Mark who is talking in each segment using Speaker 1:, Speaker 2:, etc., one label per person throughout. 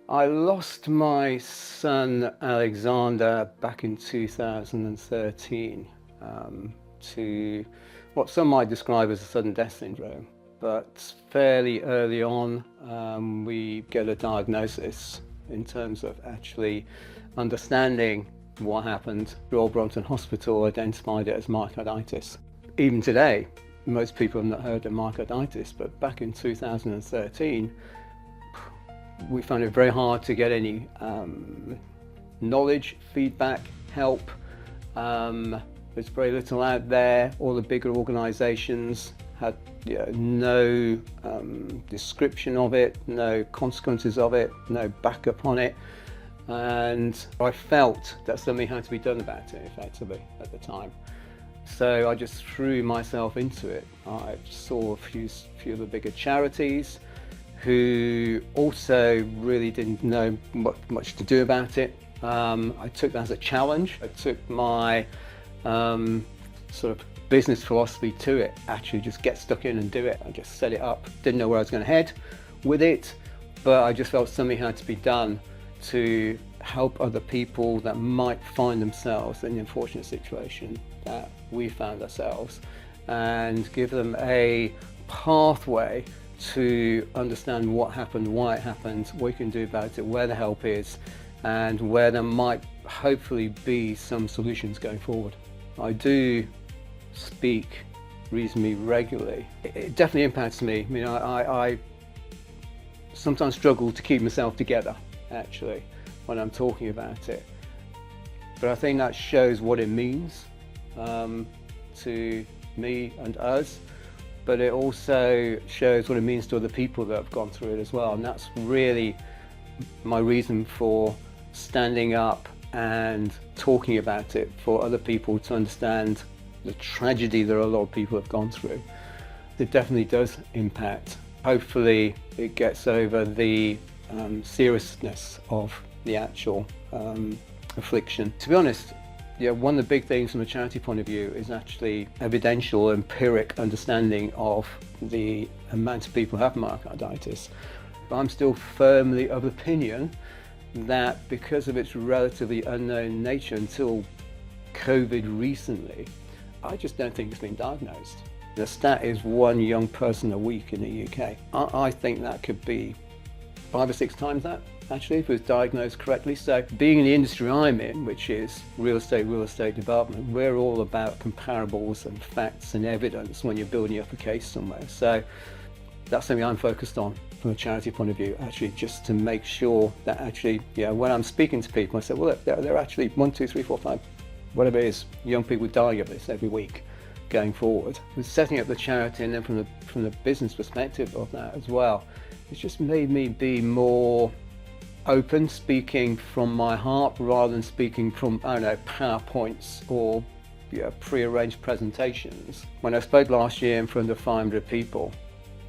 Speaker 1: I lost my son Alexander back in 2013 to what some might describe as a sudden death syndrome. But fairly early on, we get a diagnosis in terms of actually understanding what happened. Royal Brompton Hospital identified it as myocarditis. Even today, most people have not heard of myocarditis, but back in 2013, we found it very hard to get any knowledge, feedback, help. There's very little out there. All the bigger organisations had no description of it, no consequences of it, no backup on it. And I felt that something had to be done about it, effectively, at the time. So I just threw myself into it. I saw a few of the bigger charities who also really didn't know much to do about it. I took that as a challenge. I took my sort of business philosophy to it. Actually just get stuck in and do it. I just set it up. Didn't know where I was going to head with it, but I just felt something had to be done to help other people that might find themselves in the unfortunate situation that we found ourselves, and give them a pathway to understand what happened, why it happened, what you can do about it, where the help is, and where there might hopefully be some solutions going forward. I do speak reasonably regularly. It definitely impacts me. I mean, I sometimes struggle to keep myself together, actually, when I'm talking about it. But I think that shows what it means to me and us. But it also shows what it means to other people that have gone through it as well. And that's really my reason for standing up and talking about it, for other people to understand the tragedy that a lot of people have gone through. It definitely does impact. Hopefully it gets over the seriousness of the actual affliction. To be honest, one of the big things from a charity point of view is actually evidential, empiric understanding of the amount of people who have myocarditis. But I'm still firmly of opinion that because of its relatively unknown nature until COVID recently, I just don't think it's been diagnosed. The stat is 1 young person a week in the UK. I think that could be 5 or 6 times that, actually, if it was diagnosed correctly. So being in the industry I'm in, which is real estate development, we're all about comparables and facts and evidence when you're building up a case somewhere. So that's something I'm focused on from a charity point of view, actually, just to make sure that actually, when I'm speaking to people, I say, well, look, there are actually 1, 2, 3, 4, 5, whatever it is, young people dying of this every week going forward. With setting up the charity, and then from the business perspective of that as well, it's just made me be more open, speaking from my heart rather than speaking from, I don't know, PowerPoints or pre-arranged presentations. When I spoke last year in front of 500 people,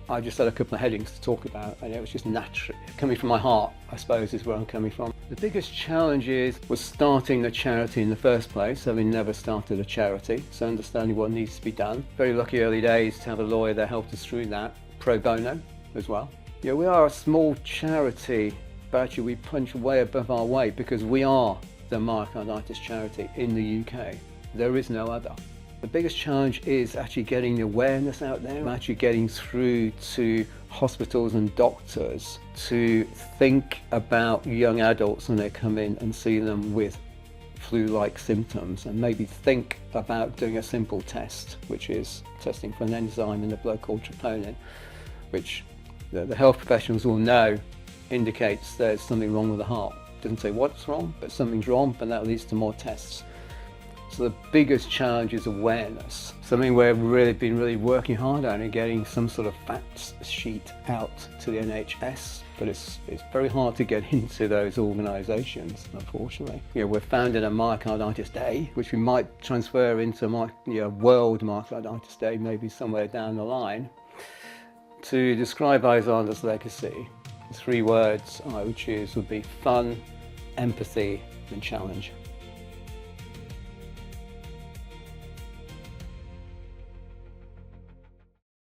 Speaker 1: I just had a couple of headings to talk about, and it was just natural. Coming from my heart, I suppose, is where I'm coming from. The biggest challenge was starting the charity in the first place, having never started a charity, so understanding what needs to be done. Very lucky early days to have a lawyer that helped us through that, pro bono as well. We are a small charity, but actually we punch way above our weight because we are the myocarditis charity in the UK. There is no other. The biggest challenge is actually getting the awareness out there, actually getting through to hospitals and doctors to think about young adults when they come in and see them with flu-like symptoms, and maybe think about doing a simple test, which is testing for an enzyme in the blood called troponin, which the health professionals will know indicates there's something wrong with the heart. Doesn't say what's wrong, but something's wrong, but that leads to more tests. So the biggest challenge is awareness. Something we've been working hard on, and getting some sort of facts sheet out to the NHS, but it's very hard to get into those organisations, unfortunately. We're founding a Myocarditis Day, which we might transfer into World Myocarditis Day, maybe somewhere down the line, to describe Alexander's legacy. 3 words I would choose would be fun, empathy, and challenge.